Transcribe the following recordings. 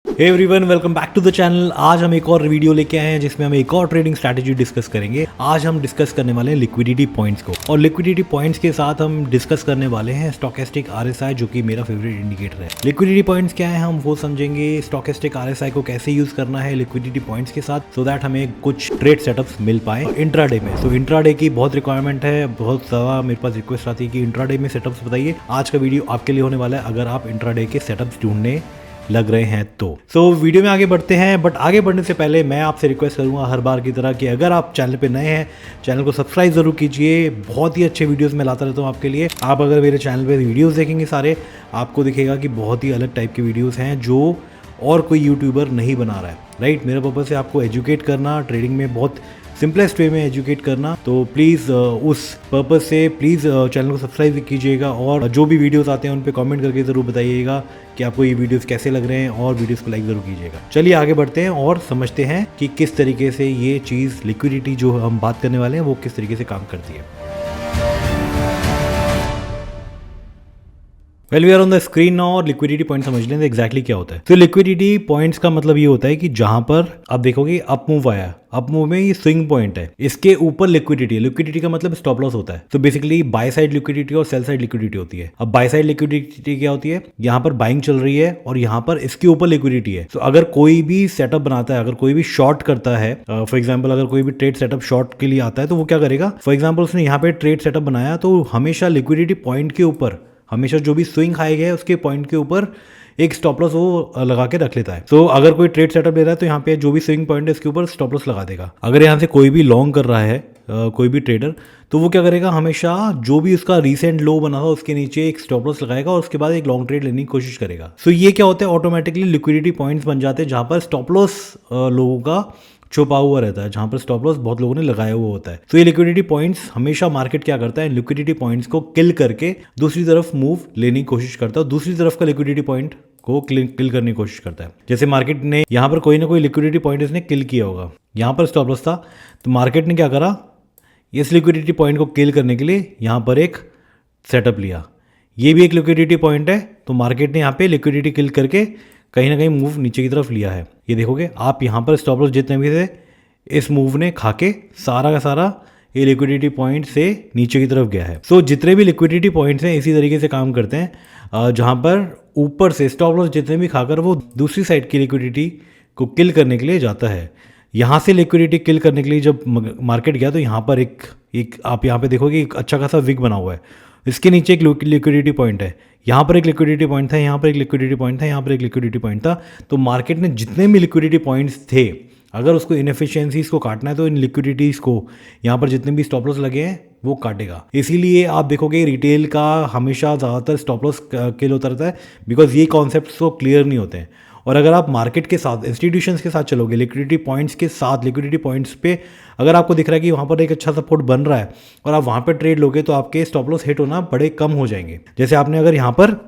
Hey everyone, welcome back to the channel. आज हम एक और वीडियो लेके आए हैं जिसमें हम एक और ट्रेडिंग स्ट्रैटेजी डिस्कस करेंगे। आज हम डिस्कस करने वाले हैं लिक्विडिटी पॉइंट्स को, और लिक्विडिटी पॉइंट्स के साथ हम डिस्कस करने वाले हैं स्टोकेस्टिक आरएसआई, जो कि मेरा फेवरेट इंडिकेटर है। लिक्विडिटी पॉइंट्स क्या है हम वो समझेंगे, स्टोकेस्टिक आरएसआई को कैसे यूज करना है लिक्विडिटी पॉइंट्स के साथ, सो दैट हमें कुछ ट्रेड सेटअप्स मिल पाए इंट्राडे में। तो इंट्राडे की बहुत रिक्वायरमेंट है, बहुत ज़्यादा मेरे पास रिक्वेस्ट आती है कि इंट्राडे में सेटअप्स बताइए। आज का वीडियो आपके लिए होने वाला है अगर आप इंट्राडे के सेटअप्स ढूंढने लग रहे हैं तो वीडियो में आगे बढ़ते हैं। बट आगे बढ़ने से पहले मैं आपसे रिक्वेस्ट करूंगा हर बार की तरह कि अगर आप चैनल पे नए हैं, चैनल को सब्सक्राइब जरूर कीजिए। बहुत ही अच्छे वीडियोस मैं लाता रहता हूं आपके लिए। आप अगर मेरे चैनल पे वीडियोस देखेंगे सारे, आपको दिखेगा कि बहुत ही अलग टाइप के वीडियोस हैं जो और कोई यूट्यूबर नहीं बना रहा है। राइट, मेरा पर्पस है आपको एजुकेट करना, ट्रेडिंग में बहुत सिंपलेस्ट वे में एजुकेट करना। तो प्लीज़ उस पर्पज़ से प्लीज़ चैनल को सब्सक्राइब कीजिएगा, और जो भी वीडियोस आते हैं उन पे कमेंट करके ज़रूर बताइएगा कि आपको ये वीडियोस कैसे लग रहे हैं, और वीडियोस को लाइक ज़रूर कीजिएगा। चलिए आगे बढ़ते हैं और समझते हैं कि किस तरीके से ये चीज़ लिक्विडिटी जो हम बात करने वाले हैं वो किस तरीके से काम करती है। Well we are on the screen now, और लिक्विडिटी पॉइंट समझ लें एग्जैक्टली क्या होता है। तो लिक्विडिटी पॉइंट्स का मतलब ये होता है कि जहां पर आप देखोगे अप मूव आया, अप मूव में ये स्विंग पॉइंट है, इसके ऊपर लिक्विडिटी है। लिक्विडिटी का मतलब स्टॉप लॉस होता है। तो बेसिकली बाय साइड लिक्विडिटी और सेल साइड लिक्विडिटी होती है। अब बाय साइड लिक्विडिटी क्या होती है, यहाँ पर बाइंग चल रही है और यहाँ पर इसके ऊपर लिक्विडिटी है। तो अगर कोई भी सेटअप बनाता है, अगर कोई भी शॉर्ट करता है, फॉर एग्जाम्पल अगर कोई भी ट्रेड सेटअप शॉर्ट के लिए आता है, तो वो क्या करेगा, फॉर एग्जाम्पल उसने यहाँ पे ट्रेड सेटअप बनाया, तो हमेशा लिक्विडिटी पॉइंट के ऊपर, हमेशा जो भी स्विंग हाई है उसके पॉइंट के ऊपर एक स्टॉप लॉस वो लगा के रख लेता है। तो अगर कोई ट्रेड सेटअप ले रहा है तो यहाँ पे जो भी स्विंग पॉइंट है इसके ऊपर स्टॉप लॉस लगा देगा। अगर यहाँ से कोई भी लॉन्ग कर रहा है कोई भी ट्रेडर, तो वो क्या करेगा, हमेशा जो भी उसका रीसेंट लो बना था उसके नीचे एक स्टॉप लॉस लगाएगा और उसके बाद एक लॉन्ग ट्रेड लेने की कोशिश करेगा। सो ये क्या होता है, ऑटोमेटिकली लिक्विडिटी पॉइंट्स बन जाते हैं जहाँ पर स्टॉप लॉस लोगों का छुपा हुआ रहता है, जहां पर स्टॉप लॉस बहुत लोगों ने लगाया हुआ होता है। तो ये लिक्विडिटी पॉइंट्स हमेशा मार्केट क्या करता है, लिक्विडिटी पॉइंट्स को किल करके दूसरी तरफ मूव लेने की कोशिश करता है, दूसरी तरफ का लिक्विडिटी पॉइंट को किल करने की कोशिश करता है। जैसे मार्केट ने यहाँ पर कोई ना कोई लिक्विडिटी पॉइंट इसने किल किया होगा, यहाँ पर स्टॉप लॉस था, तो मार्केट ने क्या करा, इस लिक्विडिटी पॉइंट को किल करने के लिए यहाँ पर एक सेटअप लिया। ये भी एक लिक्विडिटी पॉइंट है, तो मार्केट ने यहाँ पे लिक्विडिटी किल करके कहीं ना कहीं मूव नीचे की तरफ लिया है। ये देखोगे आप यहाँ पर स्टॉप लॉस जितने भी थे, इस मूव ने खा के सारा का सारा ये लिक्विडिटी पॉइंट से नीचे की तरफ गया है। सो जितने भी लिक्विडिटी पॉइंट्स हैं इसी तरीके से काम करते हैं, जहाँ पर ऊपर से स्टॉप लॉस जितने भी खाकर वो दूसरी साइड की लिक्विडिटी को किल करने के लिए जाता है। यहाँ से लिक्विडिटी किल करने के लिए जब मार्केट गया, तो यहाँ पर एक आप यहाँ पे देखोगे एक अच्छा खासा विग बना हुआ है, इसके नीचे एक लिक्विडिटी पॉइंट है, यहाँ पर एक लिक्विडिटी पॉइंट था, यहाँ पर एक लिक्विडिटी पॉइंट था, यहाँ पर एक लिक्विडिटी पॉइंट था। तो मार्केट ने जितने भी लिक्विडिटी पॉइंट्स थे, अगर उसको इनएफिशिएंसीज को काटना है तो इन लिक्विडिटीज़ को यहाँ पर जितने भी स्टॉप लॉस लगे हैं वो काटेगा। इसीलिए आप देखोगे रिटेल का हमेशा ज़्यादातर स्टॉप लॉस किल होता रहता है, बिकॉज ये कॉन्सेप्ट्स तो क्लियर नहीं होते हैं। और अगर आप मार्केट के साथ, इंस्टीट्यूशंस के साथ चलोगे, लिक्विडिटी पॉइंट्स के साथ, लिक्विडिटी पॉइंट्स पे अगर आपको दिख रहा है कि वहाँ पर एक अच्छा सपोर्ट बन रहा है और आप वहाँ पर ट्रेड लोगे, तो आपके स्टॉप लॉस हिट होना बड़े कम हो जाएंगे। जैसे आपने अगर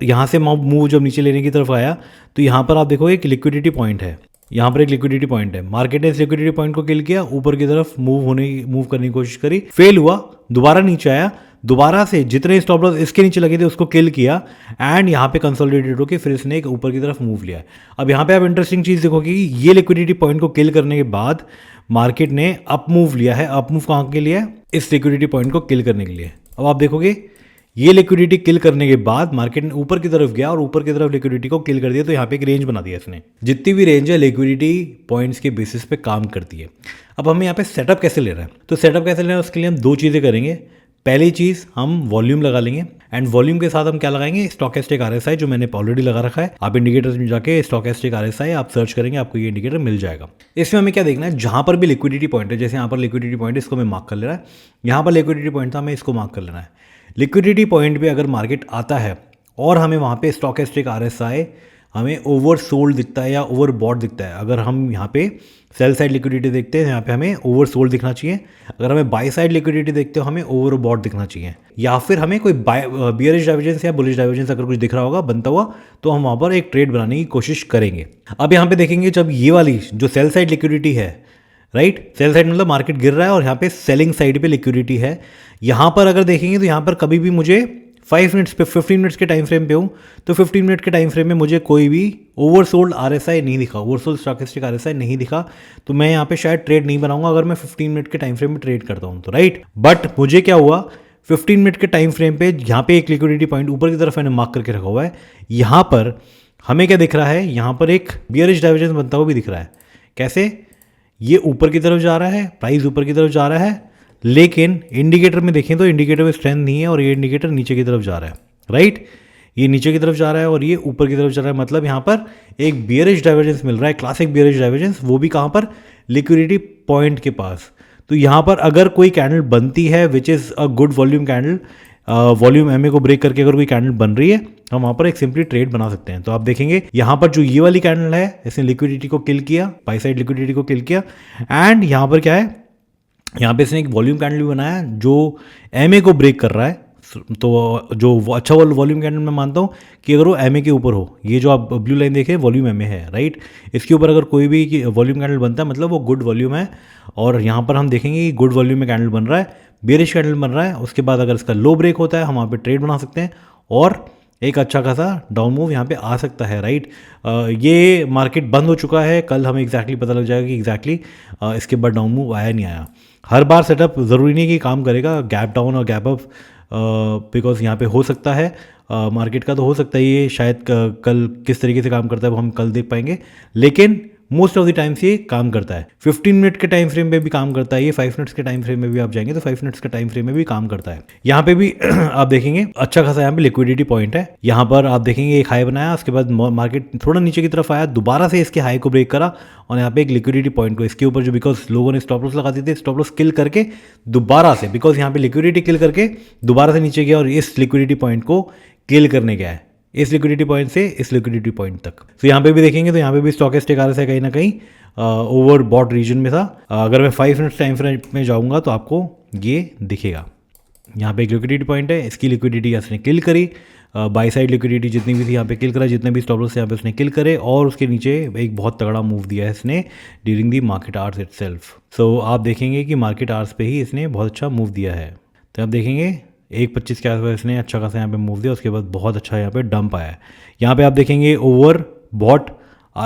यहाँ से मूव जब नीचे लेने की तरफ आया, तो यहाँ पर आप देखोगे एक लिक्विडिटी पॉइंट है, यहाँ पर एक लिक्विडिटी पॉइंट है, मार्केट ने इस लिक्विडिटी पॉइंट को किल किया, ऊपर की तरफ मूव करने की कोशिश करी, फेल हुआ, दोबारा नीचे आया, दोबारा से जितने स्टॉप लॉस इसके नीचे लगे थे उसको किल किया, एंड यहाँ पे कंसोलिडेटेड होकर फिर इसने एक ऊपर की तरफ मूव लिया। अब यहाँ पे आप इंटरेस्टिंग चीज़ देखोगे कि ये लिक्विडिटी पॉइंट को किल करने के बाद मार्केट ने अप मूव लिया है। अप मूव कहाँ के लिए, इस लिक्विडिटी पॉइंट को किल करने के लिए। अब आप देखोगे ये लिक्विडिटी किल करने के बाद मार्केट ने ऊपर की तरफ गया और ऊपर की तरफ लिक्विडिटी को किल कर दिया, तो यहाँ पे एक रेंज बना दिया इसने। जितनी भी रेंज है लिक्विडिटी पॉइंट्स के बेसिस पे काम करती है। अब हमें यहाँ पे सेटअप कैसे ले रहा है, तो सेटअप कैसे ले रहा है उसके लिए हम दो चीज़ें करेंगे। पहली चीज़ हम वॉल्यूम लगा लेंगे, एंड वॉल्यूम के साथ हम क्या लगाएंगे, स्टोकेस्टिक आरएसआई, जो मैंने ऑलरेडी लगा रखा है। आप इंडिकेटर्स में जाके स्टोकेस्टिक आरएसआई आप सर्च करेंगे, आपको ये इंडिकेटर मिल जाएगा। इसमें हमें क्या देखना है, जहाँ पर भी लिक्विडिटी पॉइंट है, जैसे यहाँ पर लिक्विडिटी पॉइंट है, इसको हमें मार्क कर लेना है, यहाँ पर लिक्विडिटी पॉइंट था, हमें इसको मार्क कर लेना है। लिक्विडिटी पॉइंट पे अगर मार्केट आता है और हमें वहाँ पे स्टोकेस्टिक आरएसआई हमें ओवर सोल्ड दिखता है या ओवर बॉट दिखता है, अगर हम यहाँ पे सेल साइड लिक्विडिटी देखते हैं, यहाँ पे हमें ओवर सोल्ड दिखना चाहिए। अगर हमें बाय साइड लिक्विडिटी देखते हो, हमें ओवर बॉट दिखना चाहिए, या फिर हमें कोई बियरिश डाइवर्जेंस या बुलिश डाइवर्जेंस अगर कुछ दिख रहा होगा बनता हुआ, तो हम वहाँ पर एक ट्रेड बनाने की कोशिश करेंगे। अब यहाँ पे देखेंगे जब ये वाली जो सेल साइड लिक्विडिटी है, राइट, सेल साइड मतलब मार्केट गिर रहा है और यहाँ पे सेलिंग साइड पे लिक्विडिटी है, यहाँ पर अगर देखेंगे तो यहाँ पर कभी भी मुझे 5 मिनट्स पे 15 मिनट्स के टाइम फ्रेम पे हूँ, तो 15 मिनट के टाइम फ्रेम में मुझे कोई भी ओवरसोल्ड RSI नहीं दिखा, ओवरसोल्ड स्टॉकेस्टिक RSI नहीं दिखा, तो मैं यहाँ पे शायद ट्रेड नहीं बनाऊंगा अगर मैं 15 मिनट के टाइम फ्रेम में ट्रेड करता हूँ तो, राइट। बट मुझे क्या हुआ, 15 मिनट के टाइम फ्रेम पे यहाँ पे एक लिक्विडिटी पॉइंट ऊपर की तरफ मैंने मार्क करके रखा हुआ है। यहाँ पर हमें क्या दिख रहा है, यहाँ पर एक बियरिश डाइवर्जेंस बनता हुआ भी दिख रहा है। कैसे? ये ऊपर की तरफ जा रहा है, प्राइस ऊपर की तरफ जा रहा है, लेकिन इंडिकेटर में देखें तो इंडिकेटर में स्ट्रेंथ नहीं है और ये इंडिकेटर नीचे की तरफ जा रहा है, राइट। ये नीचे की तरफ जा रहा है और ये ऊपर की तरफ जा रहा है, मतलब यहाँ पर एक बियरिश डाइवर्जेंस मिल रहा है, क्लासिक बियरिश डाइवर्जेंस, वो भी कहाँ पर, लिक्विडिटी पॉइंट के पास। तो यहाँ पर अगर कोई कैंडल बनती है which is a good volume candle, volume MA को ब्रेक करके अगर कोई कैंडल बन रही है, हम वहाँ पर एक सिंपली ट्रेड बना सकते हैं। तो आप देखेंगे यहाँ पर जो ये वाली कैंडल है, इसने लिक्विडिटी को किल किया, बाई साइड लिक्विडिटी को किल किया, एंड यहाँ पर क्या है, यहाँ पे इसने एक वॉल्यूम कैंडल भी बनाया जो MA को ब्रेक कर रहा है। तो जो अच्छा वॉल्यूम कैंडल मैं मानता हूँ कि अगर वो MA के ऊपर हो, ये जो आप ब्लू लाइन देखें वॉल्यूम MA है, राइट। इसके ऊपर अगर कोई भी वॉल्यूम कैंडल बनता है मतलब वो गुड वॉल्यूम है, और यहाँ पर हम देखेंगे कि गुड वॉल्यूम में कैंडल बन रहा है, बेरिश कैंडल बन रहा है। उसके बाद अगर इसका लो ब्रेक होता है हम वहाँ पे ट्रेड बना सकते हैं और एक अच्छा खासा डाउन मूव यहाँ पे आ सकता है, राइट। ये मार्केट बंद हो चुका है, कल हमें एग्जैक्टली पता लग जाएगा कि एग्जैक्टली इसके बाद डाउन मूव आया नहीं आया। हर बार सेटअप ज़रूरी नहीं कि काम करेगा, गैप डाउन और गैप अप बिकॉज यहाँ पे हो सकता है मार्केट का, तो हो सकता है ये शायद कल किस तरीके से काम करता है वो हम कल देख पाएंगे, लेकिन मोस्ट ऑफ द टाइम्स ये काम करता है। 15 मिनट के टाइम फ्रेम में भी काम करता है ये, 5 मिनट्स के टाइम फ्रेम में भी आप जाएंगे तो 5 मिनट्स के टाइम फ्रेम में भी काम करता है। यहाँ पे भी आप देखेंगे अच्छा खासा यहाँ पे लिक्विडिटी पॉइंट है। यहाँ पर आप देखेंगे एक हाई बनाया, उसके बाद मार्केट थोड़ा नीचे की तरफ आया, दोबारा से इसके हाई को ब्रेक करा और यहाँ पे एक लिक्विडिटी पॉइंट को इसके ऊपर जो, बिकॉज लोगों ने स्टॉप लॉस लगा दी थी, स्टॉप लॉस किल करके दोबारा से, बिकॉज यहाँ पे लिक्विडिटी किल करके दोबारा से नीचे गया और इस लिक्विडिटी पॉइंट को किल करने गया है, इस लिक्विडिटी पॉइंट से इस लिक्विडिटी पॉइंट तक। तो यहाँ पे भी देखेंगे तो यहाँ पे भी स्टॉकेस्टिक RSI कहीं ना कहीं ओवर बॉट रीजन में था। अगर मैं 5 मिनट्स टाइम फ्रेम में जाऊँगा तो आपको ये दिखेगा। यहाँ पे एक लिक्विडिटी पॉइंट है, इसकी लिक्विडिटी इसने किल करी, बाई साइड लिक्विडिटी जितनी भी थी यहाँ पे किल करा, जितने भी स्टॉप लॉस यहाँ पे उसने किल करे, और उसके नीचे एक बहुत तगड़ा मूव दिया है इसने during the market hours itself. So आप देखेंगे कि मार्केट आवर्स पे ही इसने बहुत अच्छा मूव दिया है। तो आप देखेंगे 1.25 के आसपास इसने अच्छा खासा यहाँ पे मूव दिया, उसके बाद बहुत अच्छा यहाँ पे डंप आया है। यहाँ पे आप देखेंगे ओवर बॉट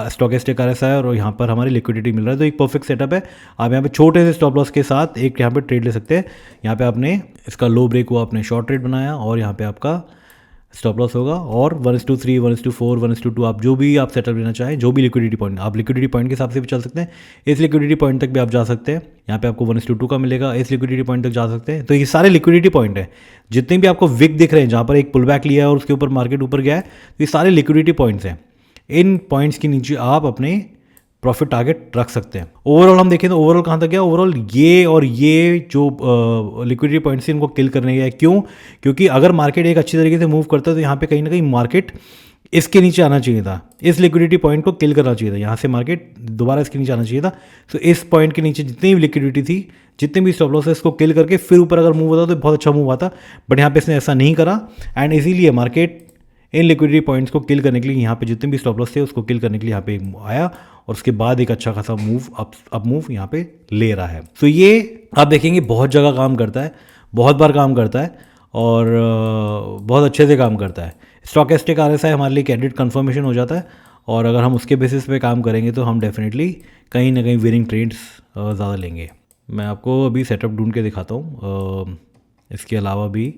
स्टॉकेस्टिक RSI और यहाँ पर हमारी लिक्विडिटी मिल रहा है, तो एक परफेक्ट सेटअप है। आप यहाँ पे छोटे से स्टॉप लॉस के साथ एक यहाँ पे ट्रेड ले सकते हैं। यहाँ पे आपने इसका लो ब्रेक हुआ, आपने शॉर्ट ट्रेड बनाया और यहाँ पे आपका स्टॉप लॉस होगा, और 1:3, 1:4, 1:2 आप जो भी आप सेटअप लेना चाहें, जो भी लिक्विडिटी पॉइंट, आप लिक्विडिटी पॉइंट के हिसाब से भी चल सकते हैं। इस लिक्विडिटी पॉइंट तक भी आप जा सकते हैं, यहाँ पे आपको 1:2 का मिलेगा, इस लिक्विडिटी पॉइंट तक जा सकते हैं। तो ये सारे लिक्विडिटी पॉइंट है, जितने भी आपको विक दिख रहे हैं जहाँ पर एक पुल बैक लिया है और उसके ऊपर मार्केट ऊपर गया है, तो ये सारे लिक्विडिटी पॉइंट्स हैं। इन पॉइंट्स के नीचे आप अपने प्रॉफिट टारगेट रख सकते हैं। ओवरऑल हम देखें तो ओवरऑल कहाँ तक गया, ओवरऑल ये और ये जो लिक्विडिटी पॉइंट्स हैं इनको किल करने गया है। क्यों? क्योंकि अगर मार्केट एक अच्छी तरीके से मूव करता है तो यहाँ पे कहीं ना कहीं मार्केट इसके नीचे आना चाहिए था, इस लिक्विडिटी पॉइंट को किल करना चाहिए था, यहाँ से मार्केट दोबारा इसके नीचे आना चाहिए था। तो इस पॉइंट के नीचे जितनी भी लिक्विडिटी थी, जितने भी स्टॉप लॉस है, इसको किल करके फिर ऊपर अगर मूव होता तो बहुत अच्छा मूव आता, बट यहाँ पे इसने ऐसा नहीं करा, एंड इसीलिए मार्केट इन लिक्विडिटी पॉइंट्स को किल करने के लिए, यहाँ पे जितने भी स्टॉप लॉस थे उसको किल करने के लिए यहाँ पे आया, और उसके बाद एक अच्छा खासा मूव अप मूव यहाँ पे ले रहा है। तो ये आप देखेंगे बहुत जगह काम करता है, बहुत बार काम करता है और बहुत अच्छे से काम करता है। स्टॉकेस्टिक RSI हमारे लिए कैंडिडेट कन्फर्मेशन हो जाता है, और अगर हम उसके बेसिस पे काम करेंगे तो हम डेफिनेटली कहीं ना कहीं विनिंग ट्रेड्स ज़्यादा लेंगे। मैं आपको अभी सेटअप ढूंढ के दिखाता हूँ, इसके अलावा भी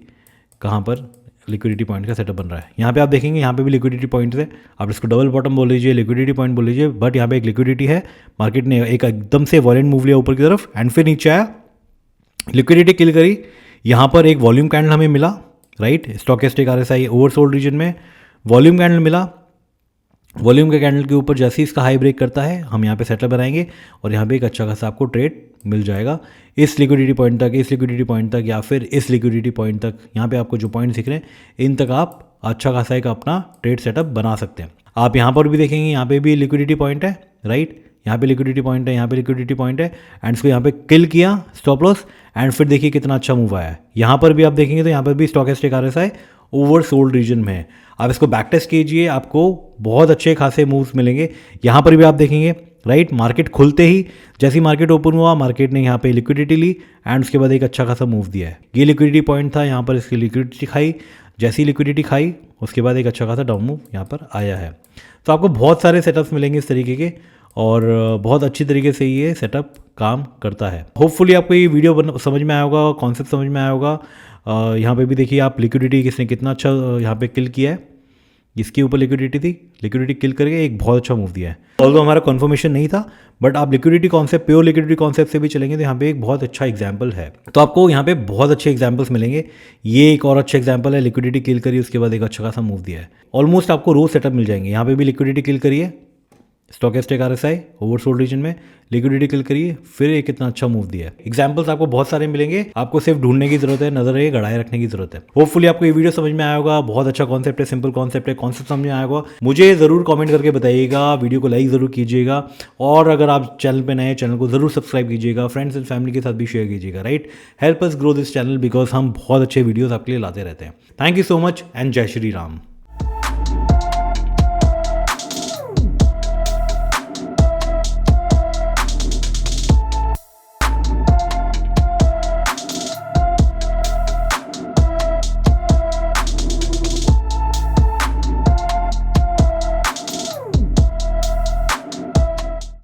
कहाँ पर लिक्विडिटी पॉइंट का सेटअप बन रहा है। यहाँ पे आप देखेंगे यहाँ पे भी लिक्विडिटी पॉइंट्स है, आप इसको डबल बॉटम बोल लीजिए, लिक्विडिटी पॉइंट बोल लीजिए, बट यहाँ पे एक लिक्विडिटी है। मार्केट ने एक एकदम से वॉलेंट मूव लिया ऊपर की तरफ एंड फिर नीचे आया, लिक्विडिटी किल करी, यहाँ पर एक वॉल्यूम कैंडल हमें मिला, right. Stochastic RSI oversold region में वॉल्यूम कैंडल मिला, वॉल्यूम के कैंडल के ऊपर जैसे ही इसका हाई ब्रेक करता है हम यहाँ पे सेटअप बनाएंगे और यहाँ पे एक अच्छा खासा आपको ट्रेड मिल जाएगा इस लिक्विडिटी पॉइंट तक, इस लिक्विडिटी पॉइंट तक, या फिर इस लिक्विडिटी पॉइंट तक। यहाँ पे आपको जो पॉइंट दिख रहे हैं इन तक आप अच्छा खासा एक अपना ट्रेड सेटअप बना सकते हैं। आप यहाँ पर भी देखेंगे यहाँ पे भी लिक्विडिटी पॉइंट है, राइट। यहाँ पे लिक्विडिटी पॉइंट है, यहाँ पे लिक्विडिटी पॉइंट है, एंड इसको यहाँ पे किल किया स्टॉप लॉस, एंड फिर देखिए कितना अच्छा मूव आया है। यहाँ पर भी आप देखेंगे तो यहाँ पर भी stochastic RSI oversold region में है। आप इसको बैक टेस्ट कीजिए, आपको बहुत अच्छे खासे मूव्स मिलेंगे। यहाँ पर भी आप देखेंगे, राइट, मार्केट खुलते ही जैसी मार्केट ओपन हुआ, मार्केट ने यहाँ पे लिक्विडिटी ली एंड उसके बाद एक अच्छा खासा मूव दिया है। ये लिक्विडिटी पॉइंट था, यहाँ पर इसकी लिक्विडिटी दिखाई, जैसी लिक्विडिटी खाई उसके बाद एक अच्छा खासा डाउन मूव यहाँ पर आया है। तो आपको बहुत सारे सेटअप्स मिलेंगे इस तरीके के और बहुत अच्छी तरीके से ये सेटअप काम करता है। होपफुली आपको ये वीडियो समझ में आया होगा, कॉन्सेप्ट समझ में आया होगा। यहाँ पे भी देखिए आप लिक्विडिटी किसने कितना अच्छा यहाँ पे किल किया है। इसके ऊपर लिक्विडिटी थी, लिक्विडिटी किल करके एक बहुत अच्छा मूव दिया है। ऑल्दो हमारा कन्फर्मेशन नहीं था, बट आप liquidity concept, pure liquidity concept से भी चलेंगे तो यहाँ पे एक बहुत अच्छा एग्जाम्पल है। तो आपको यहाँ पे बहुत अच्छे एग्जाम्पल्स मिलेंगे। ये एक और अच्छा एग्जाम्पल है, लिक्विडिटी किल करी उसके बाद एक अच्छा खासा मूव दिया है। ऑलमोस्ट आपको रोज सेटअप मिल जाएंगे। यहाँ पे भी लिक्विडिटी किल करिए, स्टॉकेस्टिक RSI ओवरसोल्ड रीजन में लिक्विडिटी किल करिए, फिर एक कितना अच्छा मूव दिया है। एग्जांपल्स आपको बहुत सारे मिलेंगे, आपको सिर्फ ढूंढने की जरूरत है, नजर ये गड़ाए रखने की जरूरत है। होपफुली आपको ये वीडियो समझ में आया होगा। बहुत अच्छा कॉन्सेप्ट है, सिंपल कॉन्सेप्ट है, कॉन्सेप्ट समझ में आया होगा। मुझे जरूर कमेंट करके बताइएगा, वीडियो को लाइक जरूर कीजिएगा और अगर आप चैनल पे नए, चैनल को जरूर सब्सक्राइब कीजिएगा, फ्रेंड्स एंड फैमिली के साथ भी शेयर कीजिएगा। Right, help us grow this channel because हम बहुत अच्छे वीडियोज आपके लिए लाते रहते हैं। Thank you so much and जय श्री राम।